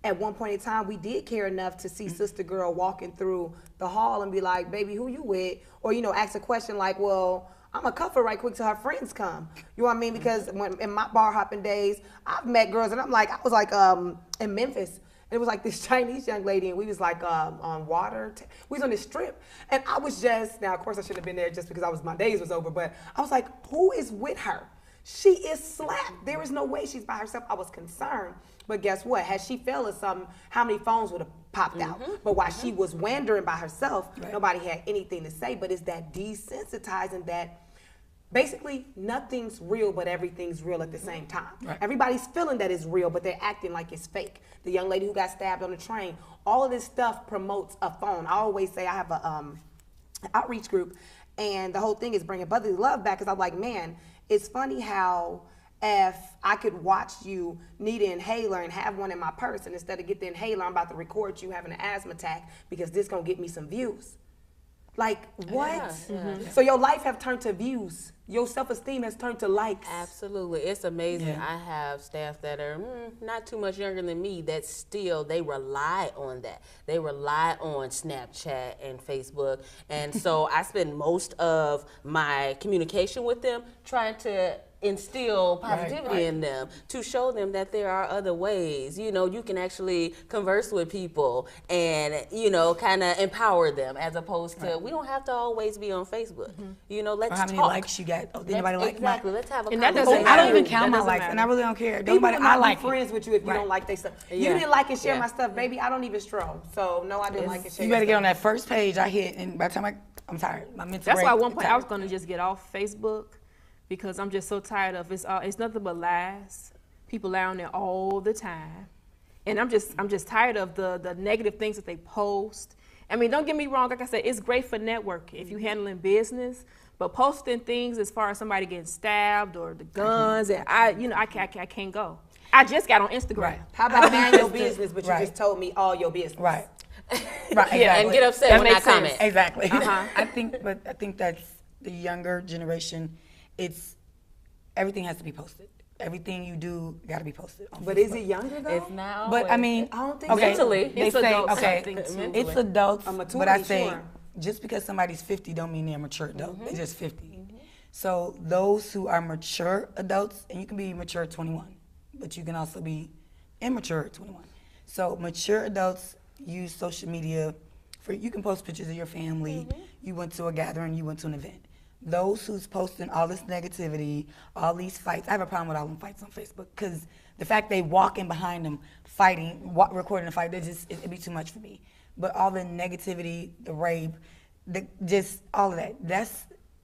at one point in time, we did care enough to see Sister Girl walking through the hall and be like, baby, who you with? Or, you know, ask a question like, well, I'm gonna cuff her right quick till her friends come. You know what I mean? Because when in my bar hopping days, I've met girls, and I was like in Memphis, and it was like this Chinese young lady, and we was like on water. We was on this strip, and I was just, now of course I shouldn't have been there just because my days was over, but I was like, who is with her? She is slapped. There is no way she's by herself. I was concerned. But guess what? Had she fell or something, how many phones would have popped out? But while she was wandering by herself, nobody had anything to say. But it's that desensitizing that basically nothing's real, but everything's real at the same time. Right. Everybody's feeling that it's real, but they're acting like it's fake. The young lady who got stabbed on the train, all of this stuff promotes a phone. I always say I have a outreach group, and the whole thing is bringing brotherly love back, because I'm like, man, it's funny how if I could watch you need an inhaler and have one in my purse, and instead of get the inhaler, I'm about to record you having an asthma attack because this gonna get me some views. Like, what? So your life have turned to views. Your self-esteem has turned to likes. Absolutely. It's amazing. Yeah. I have staff that are not too much younger than me that still, they rely on that. They rely on Snapchat and Facebook. And so I spend most of my communication with them trying to instill positivity in them, to show them that there are other ways. You know, you can actually converse with people and, you know, kind of empower them, as opposed to, we don't have to always be on Facebook. You know, let's or how many talk. likes you got? Oh, did anybody like Exactly. my? Let's have a And that conversation. doesn't I don't even That count my doesn't likes, matter. and I really don't care. People Nobody will I not like be friends with you if you don't like their stuff. You didn't like and share my stuff, baby. I don't even stroll. So no, I didn't like and share. You better get on that first page I hit, and by the time I'm tired. My mental That's break, why at one point I tired. was gonna just get off Facebook, because I'm just so tired of it's nothing but lies. People lie on there all the time, and I'm just tired of the negative things that they post. I mean, don't get me wrong. Like I said, it's great for networking if you're handling business, but posting things as far as somebody getting stabbed or the guns, and I can't go. I just got on Instagram. Right. How about mind your business, but you Right. just told me all your business? Right. Right. Yeah, and exactly. get upset That when I makes sense. comment. Exactly. I think that's the younger generation. It's everything has to be posted. Everything you do got to be posted. On But Facebook. is it younger though? It's now. But I mean, I don't think okay, Mentally, they it's say adults, I okay, think, too. Mentally. it's adults, A but maturity, I say sure. just because somebody's 50 don't mean they're a mature adult. They're just 50. So those who are mature adults, and you can be mature at 21, but you can also be immature at 21. So mature adults use social media you can post pictures of your family. You went to a gathering, you went to an event. Those who's posting all this negativity, all these fights, I have a problem with all them fights on Facebook, because the fact they walking behind them, fighting, recording a fight, it'd be too much for me. But all the negativity, the rape, just all of that,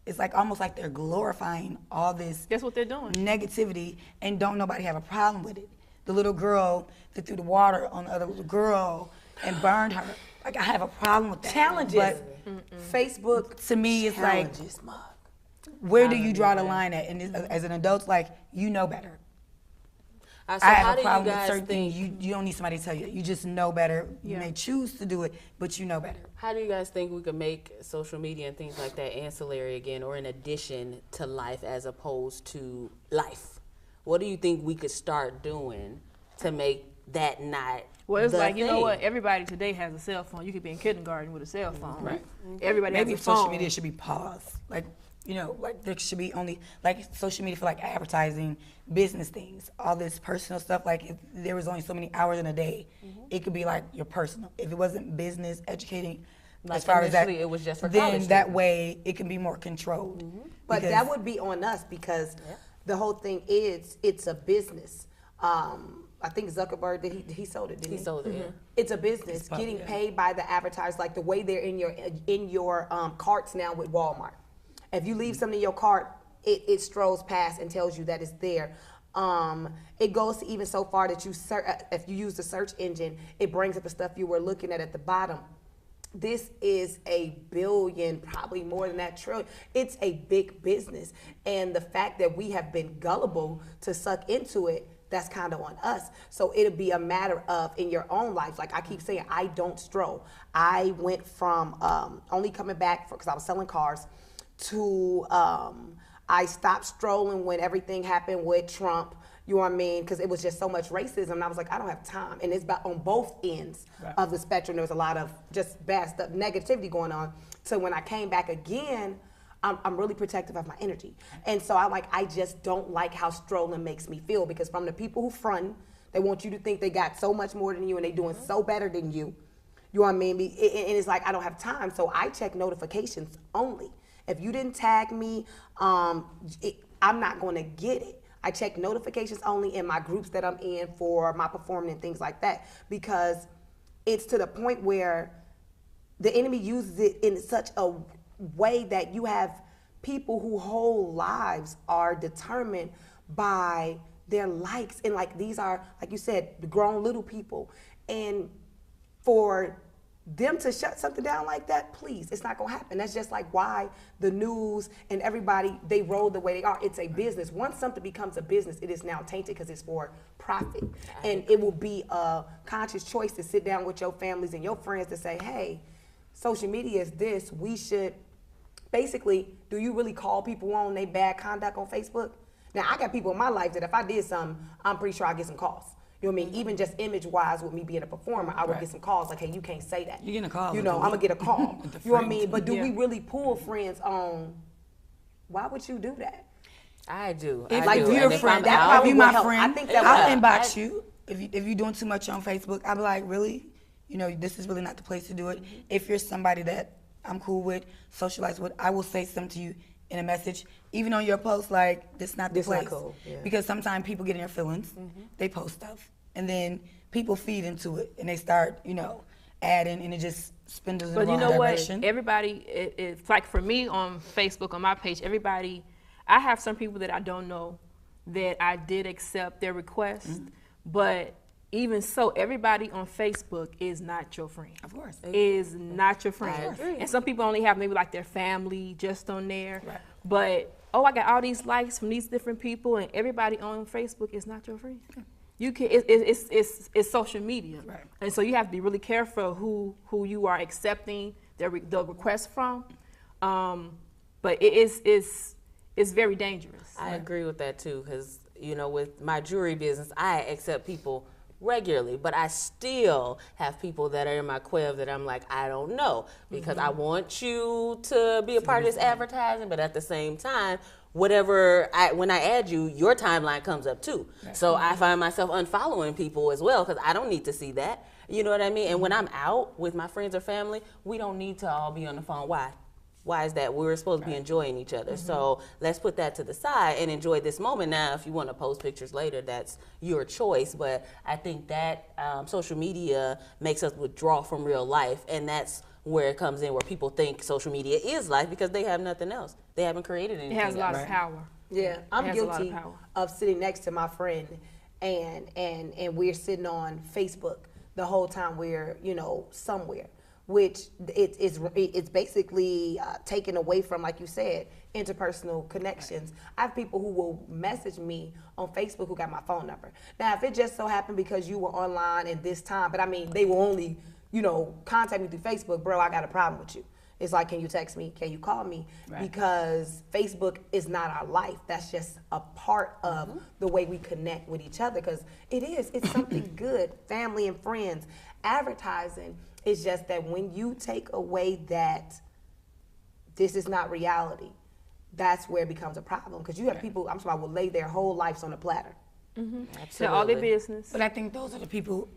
it's like almost like they're glorifying all this That's what they're doing. negativity, and don't nobody have a problem with it. The little girl that threw the water on the other little girl and burned her. Like, I have a problem with that. Challenges. But Facebook to me, it's like, challenges, Mug. where do you draw the line at? And as an adult, like, you know better. So I how have do a problem you with guys certain think? things. You don't need somebody to tell you. You just know better. You Yeah. may choose to do it, but you know better. How do you guys think we could make social media and things like that ancillary again, or in addition to life as opposed to life? What do you think we could start doing to make that not Well, it's the like, you know thing? what? Everybody today has a cell phone. You could be in kindergarten with a cell phone. Right. Everybody Maybe has a social phone. media should be paused. Like, You know, like there should be only like social media for like advertising, business things, all this personal stuff. Like if there was only so many hours in a day, it could be like your personal. If it wasn't business, educating, Like as far as that, initially it was just for then college that students. way it can be more controlled. But Because- that would be on us because the whole thing is it's a business. I think Zuckerberg he sold it, didn't he? He sold it, yeah. It's a business public, getting yeah. paid by the advertisers, like the way they're in your carts now with Walmart. If you leave something in your cart, it strolls past and tells you that it's there. It goes to even so far that if you use the search engine, it brings up the stuff you were looking at the bottom. This is a billion, probably more than that, trillion. It's a big business. And the fact that we have been gullible to suck into it, that's kind of on us. So it'll be a matter of, in your own life, like I keep saying, I don't stroll. I went from only coming back because I was selling cars to I stopped strolling when everything happened with Trump. You know what I mean? Because it was just so much racism. And I was like, I don't have time. And it's about on both ends of the spectrum. There was a lot of just bad stuff, negativity going on. So when I came back again, I'm really protective of my energy. And so I just don't like how strolling makes me feel, because from the people who front, they want you to think they got so much more than you and they doing so better than you. You know what I mean? And it's like, I don't have time. So I check notifications only. If you didn't tag me, I'm not going to get it. I check notifications only in my groups that I'm in for my performing and things like that, because it's to the point where the enemy uses it in such a way that you have people whose whole lives are determined by their likes. And like these are, like you said, the grown little people. And for them to shut something down like that, please, it's not gonna happen. That's just like why the news and everybody, they roll the way they are. It's a business. Once something becomes a business, it is now tainted because it's for profit. And it will be a conscious choice to sit down with your families and your friends to say, hey, social media is this. We should, basically, do you really call people on their bad conduct on Facebook? Now, I got people in my life that if I did something, I'm pretty sure I get some calls. You know what I mean? Even just image-wise, with me being a performer, I would get some calls like, hey, you can't say that. You're getting a call. You know, I'm going to get a call. You know what I mean? But do Yeah. we really pull friends on, why would you do that? I do. If I like do. you're And a if friend, I'm that out- probably would my help. friend. I think that I'll would- inbox you if you're doing too much on Facebook. I'll be like, really? You know, this is really not the place to do it. If you're somebody that I'm cool with, socialize with, I will say something to you in a message, even on your post, like, this not the This not place. cool, yeah. Because sometimes people get in their feelings, they post stuff, and then people feed into it, and they start, you know, adding, and it just spindles in the But you wrong know what? direction. Everybody, it's like for me on Facebook, on my page, everybody, I have some people that I don't know that I did accept their request, but even so, everybody on Facebook is not your friend. Of course. Is not your friend. I agree. And some people only have maybe like their family just on there. Right. But, oh, I got all these likes from these different people, and everybody on Facebook is not your friend. You can, it's social media. Right. And so you have to be really careful who you are accepting the request from. But it's very dangerous. I agree with that too, because you know, with my jewelry business, I accept people regularly, but I still have people that are in my quiv that I'm like, I don't know, because I want you to be a part of this advertising, but at the same time, when I add you, your timeline comes up too. So I find myself unfollowing people as well, because I don't need to see that. You know what I mean? And when I'm out with my friends or family, we don't need to all be on the phone. Why? Why is that? We're supposed to be enjoying each other. So let's put that to the side and enjoy this moment. Now, if you want to post pictures later, that's your choice. But I think that social media makes us withdraw from real life. And that's where it comes in, where people think social media is life because they have nothing else. They haven't created anything It has a lot else. of power. Yeah, I'm has a lot of guilty power. of sitting next to my friend, and we're sitting on Facebook the whole time we're, you know, somewhere, which it's basically taken away from, like you said, interpersonal connections. I have people who will message me on Facebook who got my phone number. Now, if it just so happened because you were online at this time, but I mean, they will only, you know, contact me through Facebook, bro, I got a problem with you. It's like, can you text me? Can you call me? Right. Because Facebook is not our life. That's just a part of the way we connect with each other. Because it's something good, family and friends. Advertising is just that when you take away that this is not reality, that's where it becomes a problem. Because you have people, I'm talking about, will lay their whole lives on a platter. Tell all their business. But I think those are the people,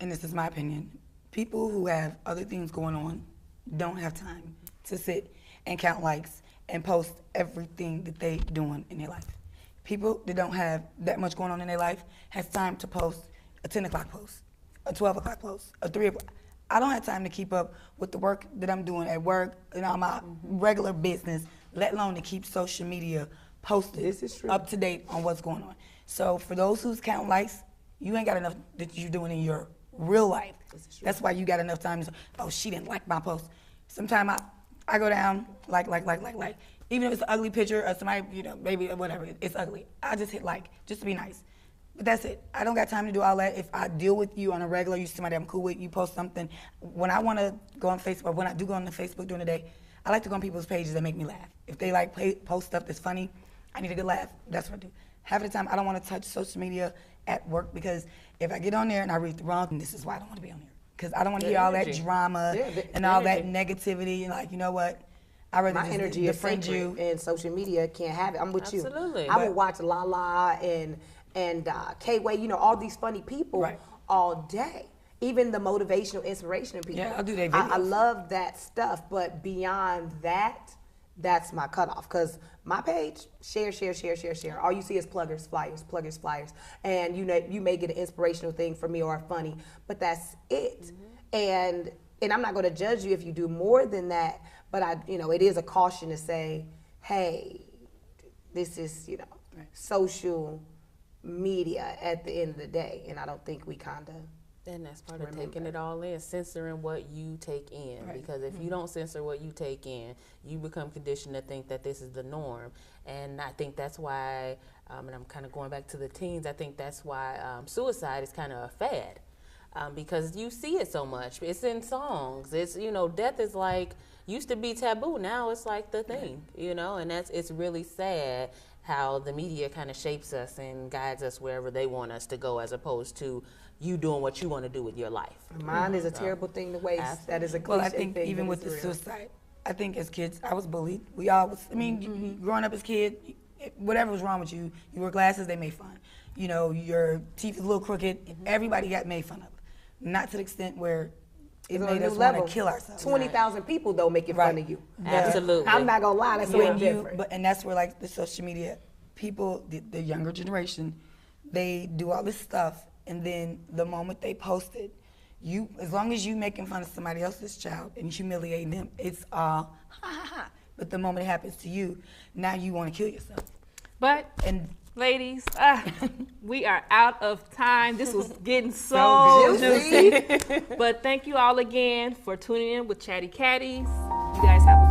and this is my opinion, people who have other things going on don't have time to sit and count likes and post everything that they doing in their life. People that don't have that much going on in their life has time to post a 10 o'clock post, a 12 o'clock post, a 3 o'clock. I don't have time to keep up with the work that I'm doing at work and all my regular business, let alone to keep social media posted, This is true. up to date on what's going on. So for those who's counting likes, you ain't got enough that you're doing in your real life. That's why you got enough time to say, oh, she didn't like my post. Sometimes I go down, like. Even if it's an ugly picture or somebody, you know, maybe whatever, it's ugly. I just hit like, just to be nice. But that's it. I don't got time to do all that. If I deal with you on a regular, you somebody I'm cool with, you post something. When I want to go on Facebook, when I do go on the Facebook during the day, I like to go on people's pages that make me laugh. If they like post stuff that's funny, I need a good laugh. That's what I do. Half of the time, I don't want to touch social media at work because if I get on there and I read the wrong, this is why I don't want to be on there. Because I don't want to hear all that drama and all that negativity. And like, you know what? I'd rather My just energy is defriend sacred, you. and social media can't have it. I'm with you. Absolutely. I would watch Lala and K-Way, you know, all these funny people all day. Even the motivational, inspirational people. Yeah, I'll do their I videos. love that stuff, but beyond that, that's my cutoff. Because my page, share. All you see is pluggers, flyers. And you know, you may get an inspirational thing from me or a funny, but that's it. And I'm not going to judge you if you do more than that, but it is a caution to say, hey, this is, social media at the end of the day, and I don't think we kind of. And that's part of taking it all in, censoring what you take in. Because if you don't censor what you take in, you become conditioned to think that this is the norm. And I think that's why, and I'm kind of going back to the teens, I think that's why suicide is kind of a fad. Because you see it so much. It's in songs. It's, death is like, used to be taboo. Now it's like the thing, and it's really sad how the media kind of shapes us and guides us wherever they want us to go, as opposed to you doing what you want to do with your life. Mine is a terrible thing to waste. Absolutely. That is a cliche Well, I think thing, even but with the it's real. suicide, I think as kids, I was bullied. We all was, growing up as a kid, whatever was wrong with you, you wore glasses, they made fun. Your teeth is a little crooked, everybody got made fun of. Not to the extent where it made us want to kill ourselves. 20,000 people, though, making fun of you. Absolutely. I'm not going to lie, that's a little When different. and that's where, like, the social media, people, the younger generation, they do all this stuff, and then the moment they post it, as long as you making fun of somebody else's child and humiliating them, it's all ha. But the moment it happens to you, now you want to kill yourself. But, And ladies, we are out of time. This was getting so juicy. But thank you all again for tuning in with Chatty Catties. You guys have a